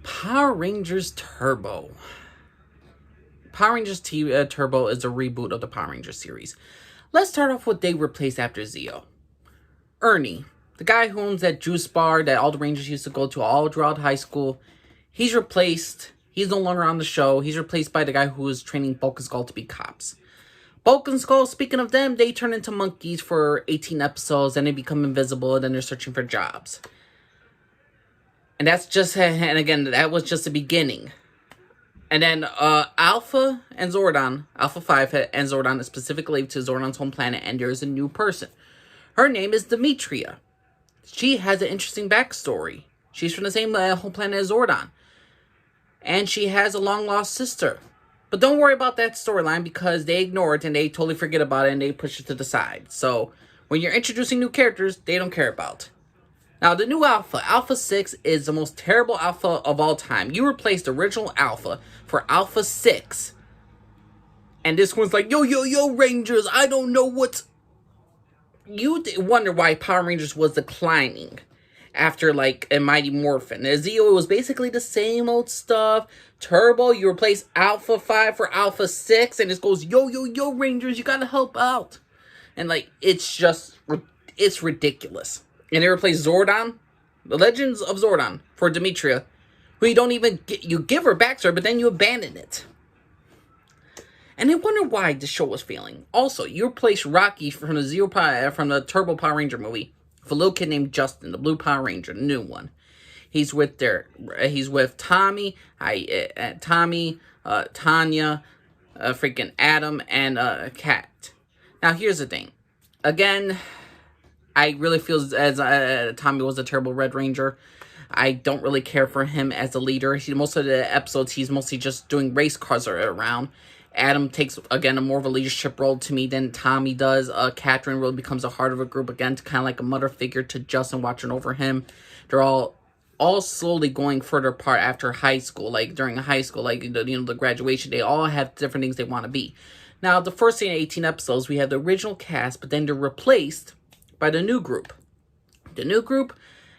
Power Rangers Turbo. Power Rangers Turbo is a reboot of the Power Rangers series. Let's start off with they replaced after Zeo. Ernie, the guy who owns that juice bar that all the Rangers used to go to all throughout high school, he's replaced. He's no longer on the show. He's replaced by the guy who was training Bulk and Skull to be cops. Bulk and Skull, speaking of them, they turn into monkeys for 18 episodes and they become invisible and then they're searching for jobs. And that's just, and again, that was just the beginning. And then Alpha and Zordon, Alpha 5 and Zordon is specifically to Zordon's home planet, and there's a new person. Her name is Demetria. She has an interesting backstory. She's from the same home planet as Zordon. And she has a long-lost sister. But don't worry about that storyline because they ignore it and they totally forget about it and they push it to the side. So when you're introducing new characters, they don't care about. Now, the new Alpha, Alpha 6, is the most terrible Alpha of all time. You replaced the original Alpha for Alpha 6. And this one's like, yo, Rangers, I don't know what's... You wonder why Power Rangers was declining after, like, a Mighty Morphin. Zeo was basically the same old stuff. Turbo, you replace Alpha 5 for Alpha 6, and it goes, yo, Rangers, you gotta help out. And, like, it's just... It's ridiculous. And they replace Zordon, the Legends of Zordon, for Demetria, who you don't even get, you give her backstory, but then you abandon it. And I wonder why the show was failing. Also, you replace Rocky from the Turbo Power Ranger movie with a little kid named Justin, the Blue Power Ranger, the new one. He's with Tommy, Tanya, freaking Adam, and Kat. Now here's the thing. Again, I really feel as Tommy was a terrible Red Ranger. I don't really care for him as a leader. Most of the episodes, he's mostly just doing race cars around. Adam takes, again, a more of a leadership role to me than Tommy does. Catherine really becomes a heart of a group, again, to kind of like a mother figure to Justin watching over him. They're all slowly going further apart after high school. Like, during high school, like, the graduation, they all have different things they want to be. Now, the first 18 episodes, we have the original cast, but then they're replaced by the new group. The new group,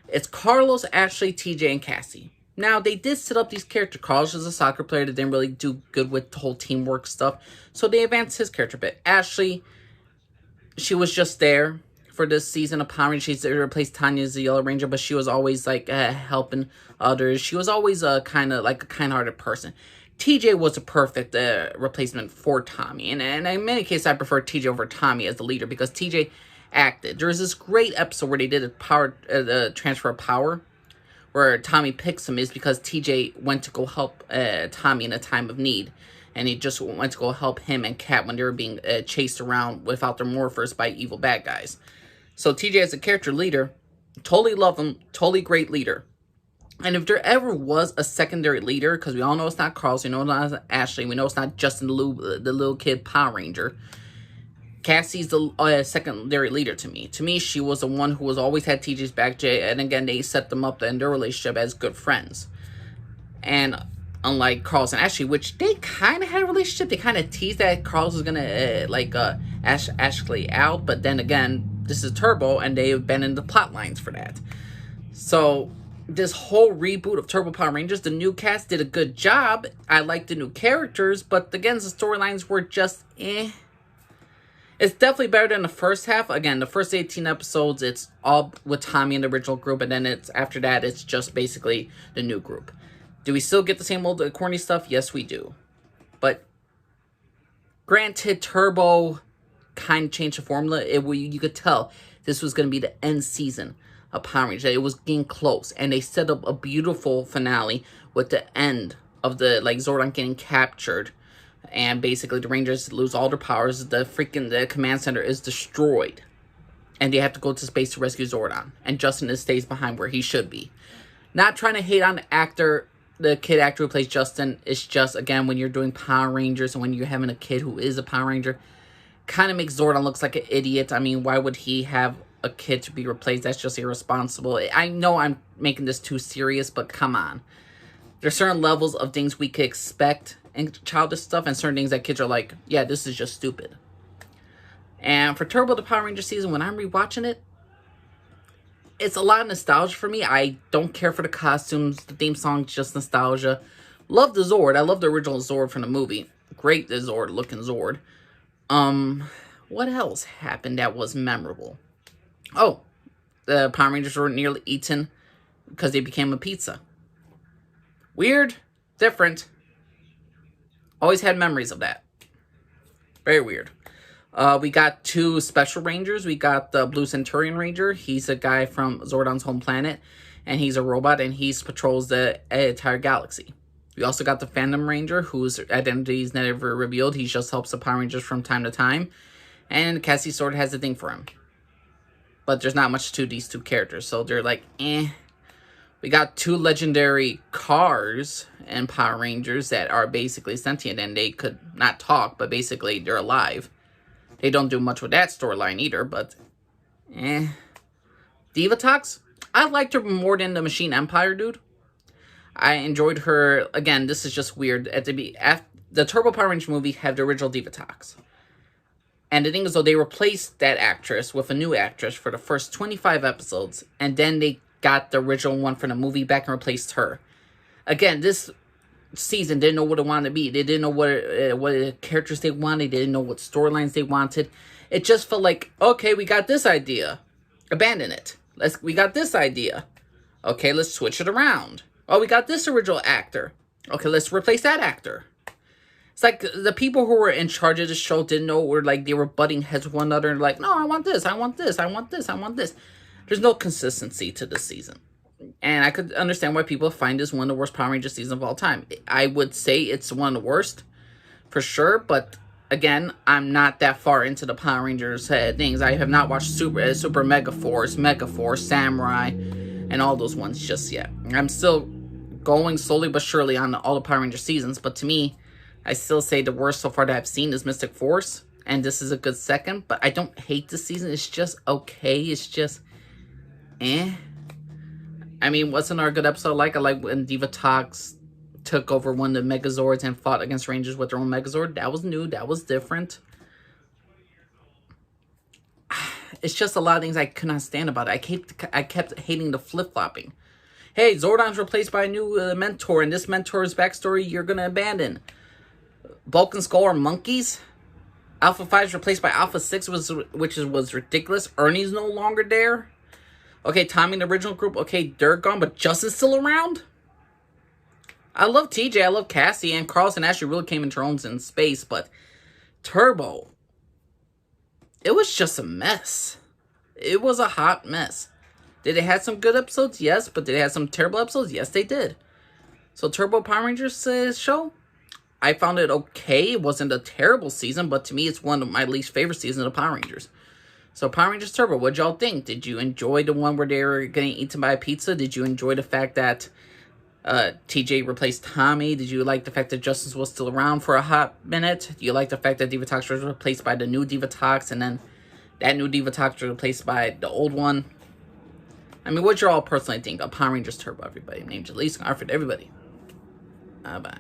it's Carlos, Ashley, TJ, and Cassie. Now, they did set up these characters. Carlos is a soccer player that didn't really do good with the whole teamwork stuff, so they advanced his character a bit. Ashley, she was just there for this season of Power Rangers. She replaced Tanya as the Yellow Ranger, but she was always, like, helping others. She was always kind of like a kind-hearted person. TJ was a perfect replacement for Tommy, and in many cases, I prefer TJ over Tommy as the leader, because TJ acted. There was this great episode where they did a transfer of power, where Tommy picks him, is because TJ went to go help Tommy in a time of need, and he just went to go help him and Kat when they were being chased around without their morphers by evil bad guys. So TJ as a character leader, totally love him, totally great leader. And if there ever was a secondary leader, because we all know it's not Carlos, we know it's not Ashley, we know it's not Justin the little kid Power Ranger, Cassie's the secondary leader to me. To me, she was the one who always had TJ's back, and again, they set them up in their relationship as good friends. And unlike Carlos and Ashley, which they kind of had a relationship, they kind of teased that Carlos was going to, ash Ashley out, but then again, this is Turbo, and they've been in the plot lines for that. So, this whole reboot of Turbo Power Rangers, the new cast did a good job. I like the new characters, but again, the storylines were just It's definitely better than the first half. Again, the first 18 episodes, it's all with Tommy and the original group, and then after that, it's just basically the new group. Do we still get the same old corny stuff? Yes, we do. But granted, Turbo kind of changed the formula. You could tell this was going to be the end season of Power Rangers. It was getting close, and they set up a beautiful finale with the end of the Zordon getting captured. And basically, the Rangers lose all their powers. The command center is destroyed. And they have to go to space to rescue Zordon. And Justin stays behind where he should be. Not trying to hate on the kid actor who plays Justin. It's just, again, when you're doing Power Rangers and when you're having a kid who is a Power Ranger, kind of makes Zordon look like an idiot. I mean, why would he have a kid to be replaced? That's just irresponsible. I know I'm making this too serious, but come on. There's certain levels of things we could expect and childish stuff, and certain things that kids are like, yeah, this is just stupid. And for Turbo the Power Ranger season, when I'm rewatching it, it's a lot of nostalgia for me. I don't care for the costumes. The theme song's just nostalgia. Love the Zord. I love the original Zord from the movie. Great Zord, looking Zord. What else happened that was memorable? Oh, the Power Rangers were nearly eaten because they became a pizza. Weird, different. Always had memories of that. Very weird. We got 2 special rangers. We got the Blue Centurion Ranger. He's a guy from Zordon's home planet, and he's a robot, and he patrols the entire galaxy. We also got the Phantom Ranger, whose identity is never revealed. He just helps the Power Rangers from time to time, and Cassie sort of has a thing for him. But there's not much to these 2 characters, so they're like, eh. We got 2 legendary cars and Power Rangers that are basically sentient, and they could not talk, but basically they're alive. They don't do much with that storyline either, but Divatox, I liked her more than the Machine Empire dude. I enjoyed her. Again, this is just weird. The Turbo Power Rangers movie had the original Divatox. And the thing is, though, they replaced that actress with a new actress for the first 25 episodes, and then they got the original one from the movie back and replaced her. Again, this season didn't know what it wanted to be. They didn't know what characters they wanted. They didn't know what storylines they wanted. It just felt like, okay, we got this idea. Abandon it. We got this idea. Okay, let's switch it around. Oh, we got this original actor. Okay, let's replace that actor. It's like the people who were in charge of the show didn't know, or like they were butting heads with one another and like, no, I want this, I want this, I want this, I want this. There's no consistency to this season. And I could understand why people find this one of the worst Power Rangers seasons of all time. I would say it's one of the worst, for sure. But, again, I'm not that far into the Power Rangers things. I have not watched Super Mega Force, Samurai, and all those ones just yet. I'm still going slowly but surely on all the Power Ranger seasons. But to me, I still say the worst so far that I've seen is Mystic Force. And this is a good second. But I don't hate this season. It's just okay. It's just, eh. I mean, wasn't our good episode like? I like when Divatox took over one of the Megazords and fought against Rangers with their own Megazord. That was new. That was different. It's just a lot of things I could not stand about it. I kept hating the flip-flopping. Hey, Zordon's replaced by a new mentor, and this mentor's backstory you're going to abandon. Bulk and Skull are monkeys. Alpha 5 is replaced by Alpha 6, which was ridiculous. Ernie's no longer there. Okay, Tommy in the original group. Okay, they're gone, but Justin's still around? I love TJ. I love Cassie. And Carlson actually really came into her own in space. But Turbo, it was just a mess. It was a hot mess. Did it have some good episodes? Yes. But did it have some terrible episodes? Yes, they did. So Turbo Power Rangers show, I found it okay. It wasn't a terrible season. But to me, it's one of my least favorite seasons of Power Rangers. So, Power Rangers Turbo, what'd y'all think? Did you enjoy the one where they were getting eaten by a pizza? Did you enjoy the fact that TJ replaced Tommy? Did you like the fact that Justice was still around for a hot minute? Do you like the fact that Divatox was replaced by the new Divatox, and then that new Divatox was replaced by the old one? I mean, what'd you all personally think of Power Rangers Turbo, everybody? My name's Elise, Arford, everybody. Bye.